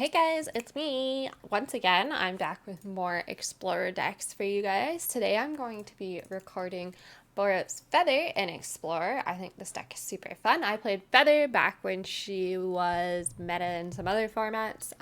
Hey guys, it's me. Once again, I'm back with more Explorer decks for you guys. Today I'm going to be recording Boros Feather in Explorer. I think this deck is super fun. I played Feather back when she was meta in some other formats.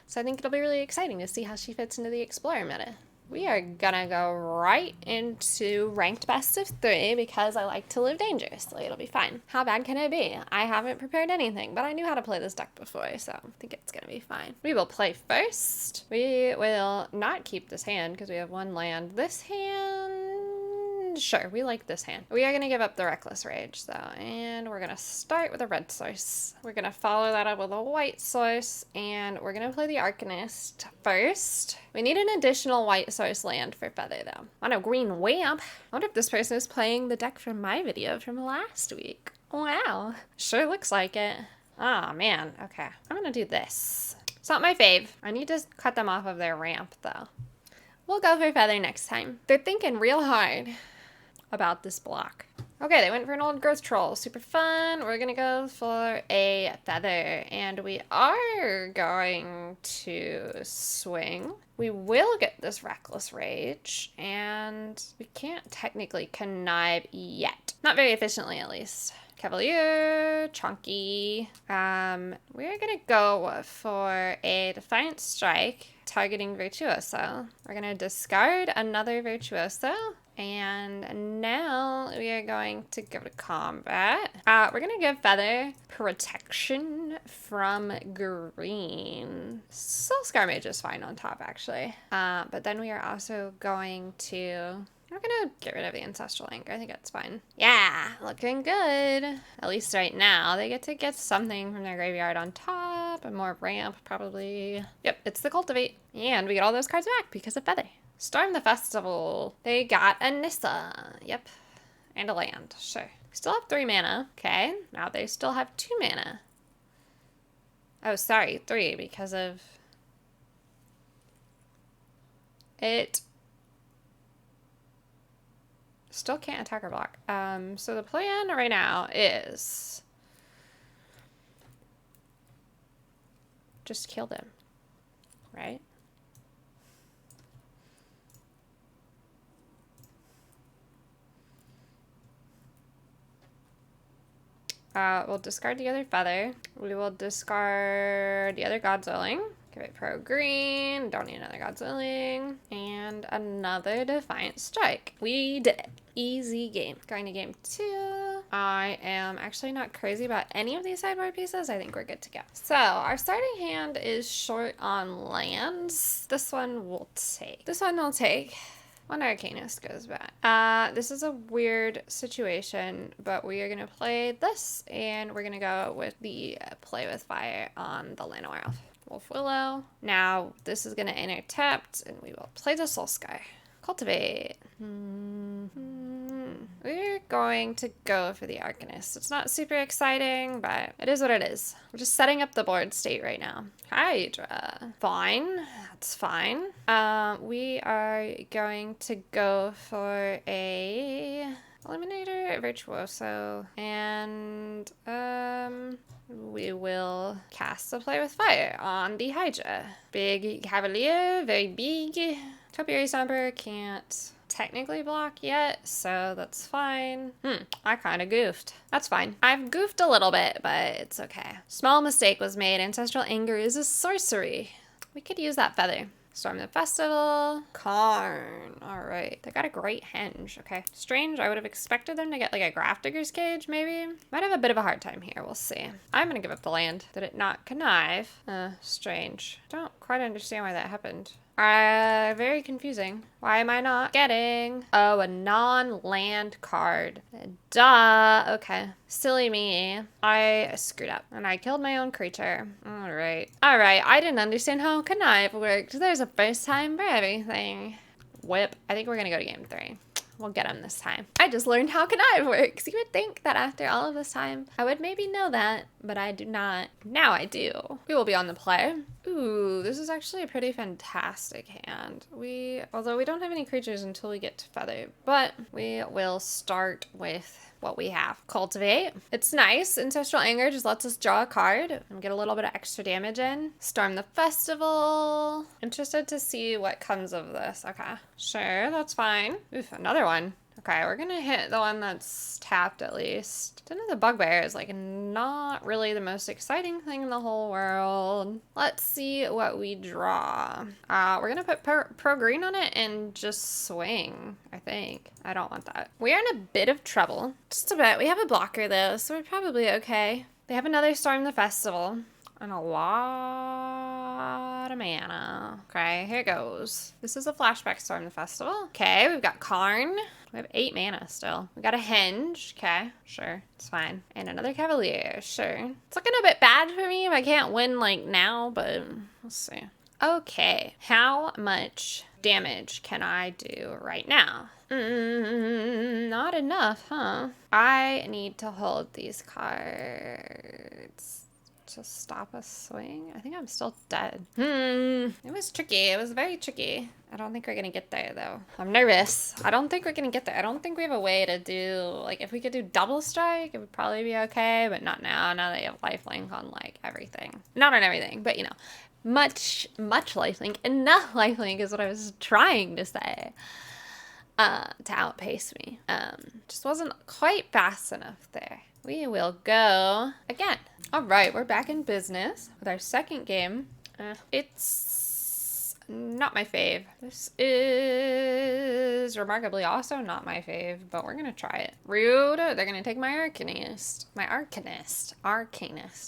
So I think it'll be really exciting to see how she fits into the Explorer meta. We are gonna go right into ranked best of 3 because I like to live dangerously. It'll be fine. How bad can it be? I haven't prepared anything, but I knew how to play this deck before, so I think it's gonna be fine. We will play first. We will not keep this hand because we have one land. This hand, sure, we like this hand. We are gonna give up the Reckless Rage though, and we're gonna start with a red source. We're gonna follow that up with a white source, and we're gonna play the Arcanist first. We need an additional white source land for Feather though. On a green wamp. I wonder if this person is playing the deck from my video from last week. Wow, sure looks like it. Oh man, okay. I'm gonna do this. It's not my fave. I need to cut them off of their ramp though. We'll go for Feather next time. They're thinking real hard about this block. Okay, they went for an old growth troll. Super fun. We're gonna go for a Feather, and we are going to swing. We will get this Reckless Rage, and we can't technically connive yet. Not very efficiently, at least. Cavalier, Chunky. We're gonna go for a Defiant Strike, targeting Virtuoso. We're gonna discard another Virtuoso. And now we are going to go to combat. We're going to give Feather protection from green. Soul Scar Mage is fine on top, actually. But then we are also going to... We're going to get rid of the Ancestral Anger. I think that's fine. Yeah, looking good. At least right now. They get something from their graveyard on top. And more ramp, probably. Yep, it's the Cultivate. And we get all those cards back because of Feather. Storm the Festival. They got a Nissa. Yep. And a land. Sure. Still have 3 mana. Okay. Now they still have 2 mana. Oh, sorry. 3 because of... It... Still can't attack or block. So the plan right now is... Just kill them. Right? We'll discard the other Feather. We will discard the other Godzilling. Give it Pro Green. Don't need another Godzilling. And another Defiant Strike. We did it. Easy game. Going to game 2. I am actually not crazy about any of these sideboard pieces. I think we're good to go. So our starting hand is short on lands. This one will take. This one will take. One Arcanist goes back. This is a weird situation, but we are going to play this, and we're going to go with the Play with Fire on the Llanowar Elf. Wolf Willow. Now, this is going to intercept, and we will play the Soul Sky. Cultivate. We're going to go for the Arcanist. It's not super exciting, but it is what it is. We're just setting up the board state right now. Hydra. Fine. That's fine. We are going to go for a Eliminator, Virtuoso, and we will cast the Play with Fire on the Hydra. Big Cavalier, very big. Topiary Stomper can't technically block yet, so that's fine. I kind of goofed. That's fine. I've goofed a little bit, but it's okay. Small mistake was made. Ancestral Anger is a sorcery. We could use that Feather. Storm the Festival. Karn. All right. They got a great henge. Okay. Strange. I would have expected them to get like a Grafdigger's Cage, maybe. Might have a bit of a hard time here. We'll see. I'm going to give up the land. Did it not connive? Strange. Don't quite understand why that happened. Very confusing. Why am I not getting? Oh, a non-land card. Duh. Okay. Silly me. I screwed up and I killed my own creature. All right. I didn't understand how connive worked. There's a first time for everything. Whip. I think we're gonna go to game 3. We'll get him this time. I just learned how connive works. You would think that after all of this time, I would maybe know that, but I do not. Now I do. We will be on the play. Ooh, this is actually a pretty fantastic hand. Although we don't have any creatures until we get to feather, but we will start with what we have. Cultivate. It's nice. Ancestral Anger just lets us draw a card and get a little bit of extra damage in. Storm the Festival. Interested to see what comes of this. Okay. Sure, that's fine. Oof, another one. Okay, we're gonna hit the one that's tapped at least. Dinner the Bugbear is like not really the most exciting thing in the whole world. Let's see what we draw. We're gonna put pro green on it and just swing, I think. I don't want that. We are in a bit of trouble. Just a bit. We have a blocker though, so we're probably okay. They have another Storm the Festival. And a lot of mana. Okay, here goes. This is a flashback Storm the Festival. Okay, we've got Karn. We have 8 mana still. We got a Henge. Okay, sure. It's fine. And another Cavalier. Sure. It's looking a bit bad for me if I can't win like now, but we'll see. Okay, how much damage can I do right now? Not enough, huh? I need to hold these cards to stop a swing. I think I'm still dead. It was tricky. It was very tricky. I don't think we're gonna get there though. I'm nervous. I don't think we're gonna get there. I don't think we have a way to do, like, if we could do double strike, it would probably be okay, but not now. Now they have lifelink on like everything. Not on everything, but you know, much lifelink. Enough lifelink is what I was trying to say. To outpace me. Just wasn't quite fast enough there. We will go again. All right, we're back in business with our second game. It's not my fave. This is remarkably also not my fave, but we're gonna try it. Rude. They're gonna take my Arcanist,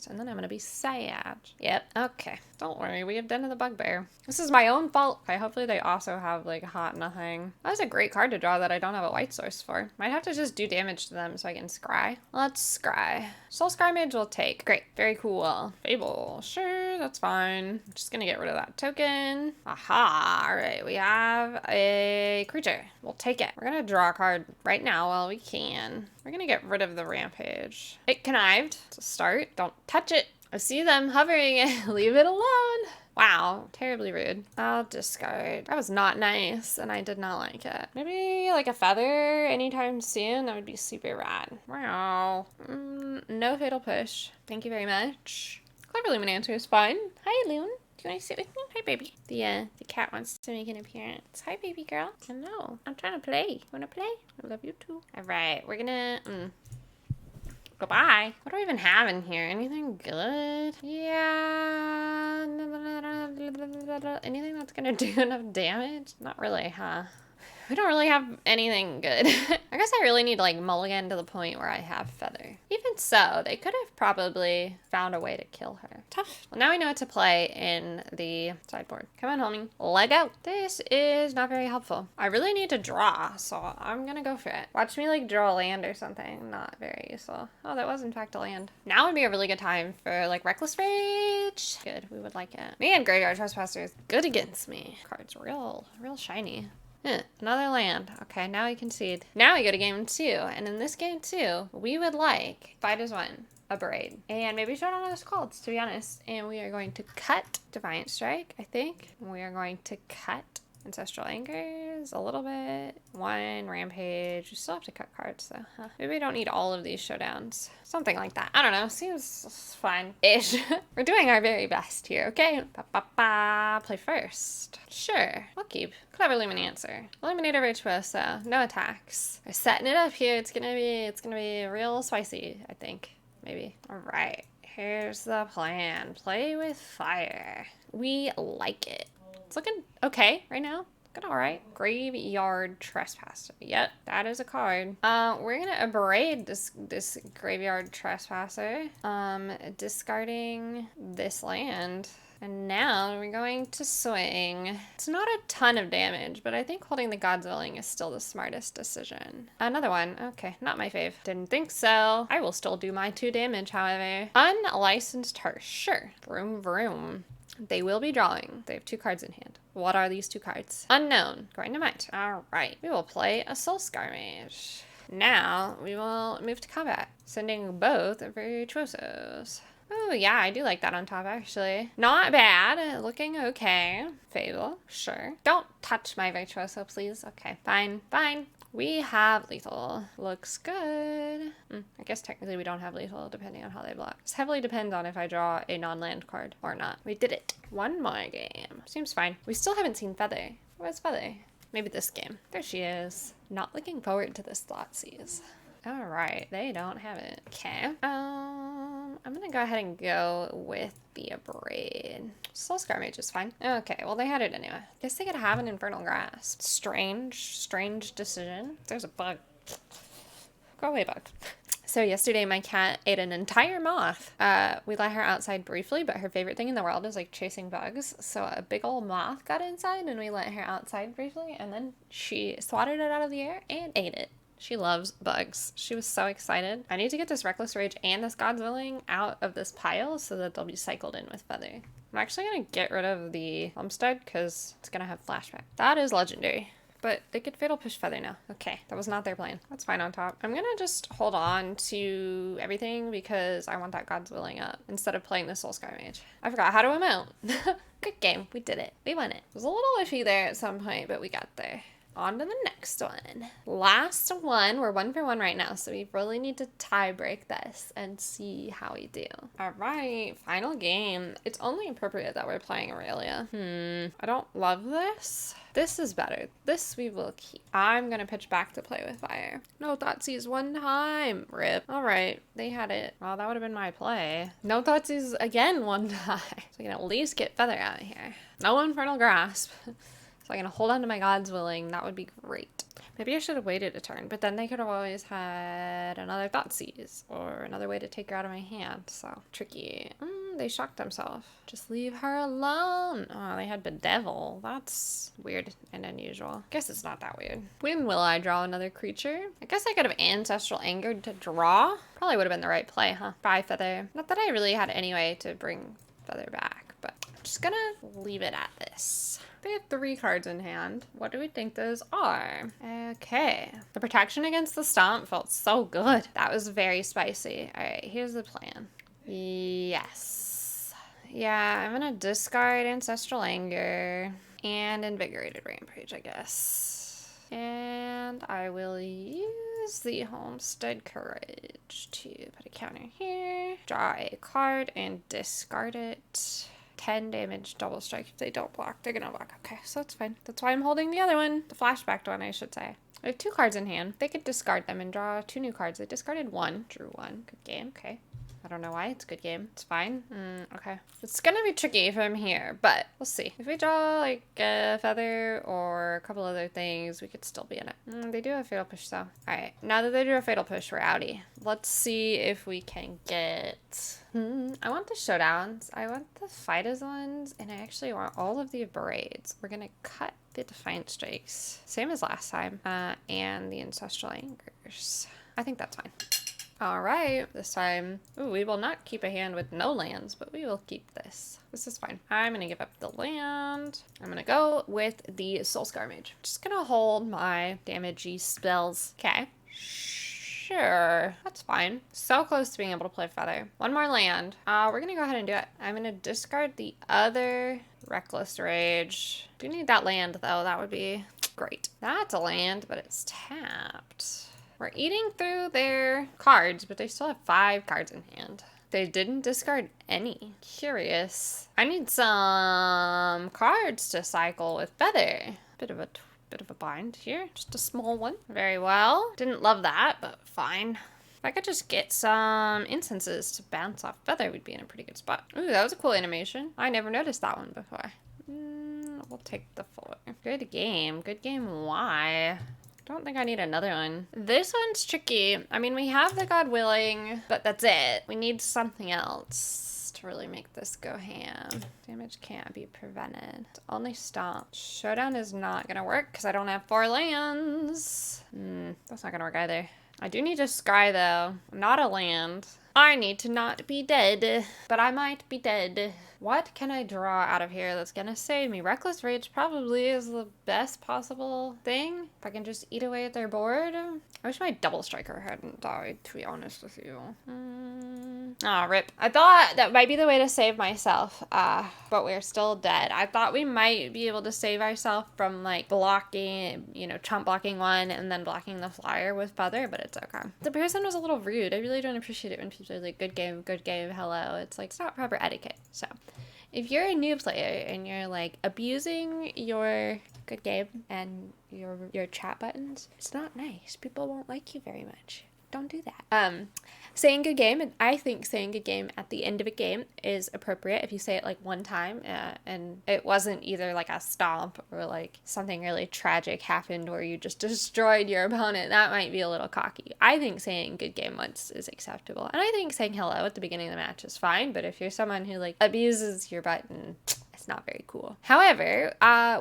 and then I'm gonna be sad. Yep. Okay. Don't worry, we have Den of the Bugbear. This is my own fault. Okay, hopefully they also have like hot nothing. That was a great card to draw that I don't have a white source for. Might have to just do damage to them so I can scry. Let's scry. Soul Scry Mage will take. Great. Very cool. Fable. Sure, that's fine. I'm just gonna get rid of that token. Aha. All right, we have a creature. We'll take it. We're gonna draw a card right now while we can. We're gonna get rid of the Rampage. It connived to start. Don't touch it. I see them hovering it. Leave it alone. Wow, terribly rude. I'll discard. That was not nice, and I did not like it. Maybe like a feather anytime soon. That would be super rad. Wow. No fatal push. Thank you very much. Clever Luminator is fine. Hi, Loon. Do you want to sit with me? Hi, baby. The cat wants to make an appearance. Hi, baby girl. Hello. I'm trying to play. You want to play? I love you too. All right, we're gonna... Goodbye. What do we even have in here? Anything good? Yeah. Anything that's gonna do enough damage? Not really, huh? We don't really have anything good. I guess I really need to like mulligan to the point where I have feather. Even so, they could have probably found a way to kill her. Tough. Well, now we know what to play in the sideboard. Come on, homie. Let go. This is not very helpful. I really need to draw, so I'm gonna go for it. Watch me like draw a land or something. Not very useful. Oh, that was in fact a land. Now would be a really good time for like Reckless Rage. Good, we would like it. Man, Graveyard Trespasser is good against me. Card's real shiny. Another land. Okay, now we concede. Now we go to game 2. And in this game 2, we would like 5-1, a braid. And maybe show on those cards, to be honest. And we are going to cut Defiant Strike, I think. We are going to cut Ancestral Angers a little bit. 1 Rampage. We still have to cut cards though, huh? Maybe we don't need all of these showdowns. Something like that. I don't know. Seems fine-ish. We're doing our very best here, okay? Play first. Sure. We'll keep. Clever Luminancer. Illuminator Virtuoso. No attacks. We're setting it up here. It's gonna be real spicy, I think. Maybe. Alright. Here's the plan. Play with fire. We like it. It's looking okay right now. Looking all right. Graveyard Trespasser. Yep, that is a card. We're gonna abrade this Graveyard Trespasser. Discarding this land. And now we're going to swing. It's not a ton of damage, but I think holding the God's Willing is still the smartest decision. Another one. Okay, not my fave. Didn't think so. I will still do my 2 damage, however. Unlicensed Hearse. Sure. Vroom, vroom. They will be drawing. They have 2 cards in hand. What are these 2 cards? Unknown. Going to mind. All right. We will play a Soul Scar Mage. Now we will move to combat, sending both Virtuosos. Oh, yeah, I do like that on top, actually. Not bad. Looking okay. Fatal, sure. Don't touch my Virtuoso, please. Okay, fine, fine. We have lethal. Looks good. I guess technically we don't have lethal, depending on how they block. This heavily depends on if I draw a non-land card or not. We did it. One more game. Seems fine. We still haven't seen Feather. Where's Feather? Maybe this game. There she is. Not looking forward to this Thoughtseize. All right, they don't have it. Okay. I'm gonna go ahead and go with the Abrade. Soul Scar Mage is fine. Okay, well they had it anyway. Guess they could have an Infernal Grasp. Strange decision. There's a bug. Go away, bug. So yesterday my cat ate an entire moth. We let her outside briefly, but her favorite thing in the world is like chasing bugs. So a big old moth got inside and we let her outside briefly and then she swatted it out of the air and ate it. She loves bugs. She was so excited. I need to get this Reckless Rage and this God's Willing out of this pile so that they'll be cycled in with Feather. I'm actually going to get rid of the Homestead because it's going to have flashback. That is legendary. But they could Fatal Push Feather now. Okay, that was not their plan. That's fine on top. I'm going to just hold on to everything because I want that God's Willing up instead of playing the Soul Scar Mage. I forgot how to amount. Good game. We did it. We won it. It was a little iffy there at some point, but we got there. On to the next one. Last one. We're 1 for 1 right now, so we really need to tie break this and see how we do. All right, final game. It's only appropriate that we're playing Aurelia. I don't love this. This is better. This we will keep. I'm gonna pitch back to play with fire. No Thoughtseize one time. Rip. All right, they had it. Well, that would have been my play. No Thoughtseize again one time. So I can at least get Feather out of here. No Infernal Grasp. So I'm going to hold on to my God's Willing. That would be great. Maybe I should have waited a turn, but then they could have always had another Thoughtseize or another way to take her out of my hand. So tricky. They shocked themselves. Just leave her alone. Oh, they had Bedevil. That's weird and unusual. Guess it's not that weird. When will I draw another creature? I guess I could have Ancestral Angered to draw. Probably would have been the right play, huh? Bye, Feather. Not that I really had any way to bring Feather back, but I'm just gonna leave it at this. They have 3 cards in hand. What do we think those are? Okay. The protection against the stomp felt so good. That was very spicy. All right, here's the plan. Yes. Yeah, I'm gonna discard Ancestral Anger and Invigorated Rampage, I guess. And I will use the Homestead Courage to put a counter here, draw a card, and discard it. 10 damage, double strike. If they don't block, they're gonna block. Okay, so that's fine. That's why I'm holding the other one. The flashbacked one, I should say. I have 2 cards in hand. They could discard them and draw 2 new cards. They discarded 1, drew 1. Good game. Okay. I don't know why. It's a good game. It's fine. Okay. It's gonna be tricky from here, but we'll see. If we draw like a Feather or a couple other things, we could still be in it. They do have Fatal Push though. All right. Now that they do a Fatal Push, we're outie. Let's see if we can get... I want the Showdowns. I want the Fidas ones, and I actually want all of the Abrades. We're gonna cut the Defiant Strikes, same as last time, and the Ancestral Angers. I think that's fine. All right, this time, we will not keep a hand with no lands, but we will keep this. This is fine. I'm gonna give up the land. I'm gonna go with the Soul Scar Mage. Just gonna hold my damagey spells. Okay. Sure, that's fine. So close to being able to play Feather. 1 more land. We're gonna go ahead and do it. I'm gonna discard the other Reckless Rage. Do need that land though, that would be great. That's a land, but it's tapped. We're eating through their cards, but they still have 5 cards in hand. They didn't discard any. Curious. I need some cards to cycle with Feather. Bit of a bind here. Just a small one. Very well. Didn't love that, but fine. If I could just get some instances to bounce off Feather, we'd be in a pretty good spot. Ooh, that was a cool animation. I never noticed that one before. We'll take the 4. Good game. Good game. Why? Don't think I need another one. This one's tricky. I mean, we have the God Willing, but that's it. We need something else to really make this go ham. Damage can't be prevented. It's only Stomp. Showdown is not gonna work because I don't have 4 lands. That's not gonna work either. I do need to scry though. Not a land. I need to not be dead, but I might be dead. What can I draw out of here that's gonna save me? Reckless Rage probably is the best possible thing. If I can just eat away at their board. I wish my Double Striker hadn't died, to be honest with you. Oh, rip. I thought that might be the way to save myself, but we're still dead. I thought we might be able to save ourselves from, like, blocking, you know, chump blocking one and then blocking the flyer with feather, but it's okay. The person was a little rude. I really don't appreciate it when people are like, good game, hello. It's like, it's not proper etiquette. So if you're a new player and you're, like, abusing your good game and your chat buttons, it's not nice. People won't like you very much. Don't do that. Saying good game, I think saying good game at the end of a game is appropriate if you say it like one time and it wasn't either like a stomp or like something really tragic happened where you just destroyed your opponent. That might be a little cocky. I think saying good game once is acceptable. And I think saying hello at the beginning of the match is fine, but if you're someone who like abuses your button, it's not very cool. However,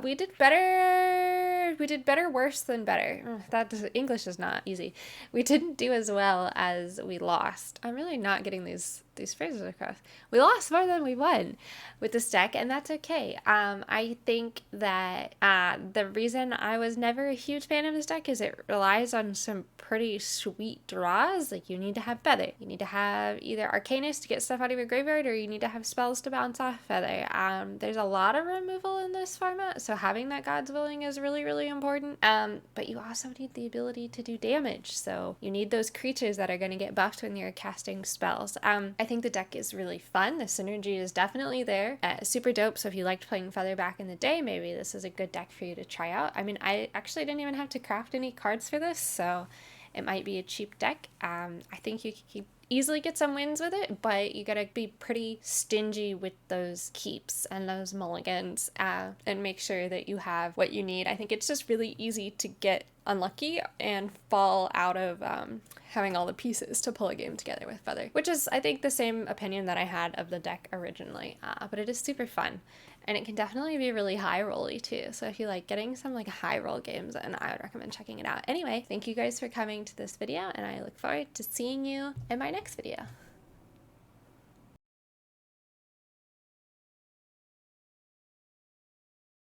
we did better worse than better. English is not easy. We didn't do as well as we lost. I'm really not getting these phrases across. We lost more than we won with this deck, and that's okay. I think that the reason I was never a huge fan of this deck is it relies on some pretty sweet draws. Like, you need to have Feather. You need to have either Arcanist to get stuff out of your graveyard, or you need to have spells to bounce off Feather. There's a lot of removal in this format, so having that God's Willing is really, really important. But you also need the ability to do damage, so you need those creatures that are going to get buffed when you're casting spells. I think the deck is really fun. The synergy is definitely there. Super dope, so if you liked playing Feather back in the day, maybe this is a good deck for you to try out. I mean, I actually didn't even have to craft any cards for this, so it might be a cheap deck. I think you could easily get some wins with it, but you gotta be pretty stingy with those keeps and those mulligans and make sure that you have what you need. I think it's just really easy to get unlucky and fall out of having all the pieces to pull a game together with Feather, which is, I think, the same opinion that I had of the deck originally, but it is super fun. And it can definitely be really high rolly too. So if you like getting some like high roll games, then I would recommend checking it out. Anyway, thank you guys for coming to this video, and I look forward to seeing you in my next video.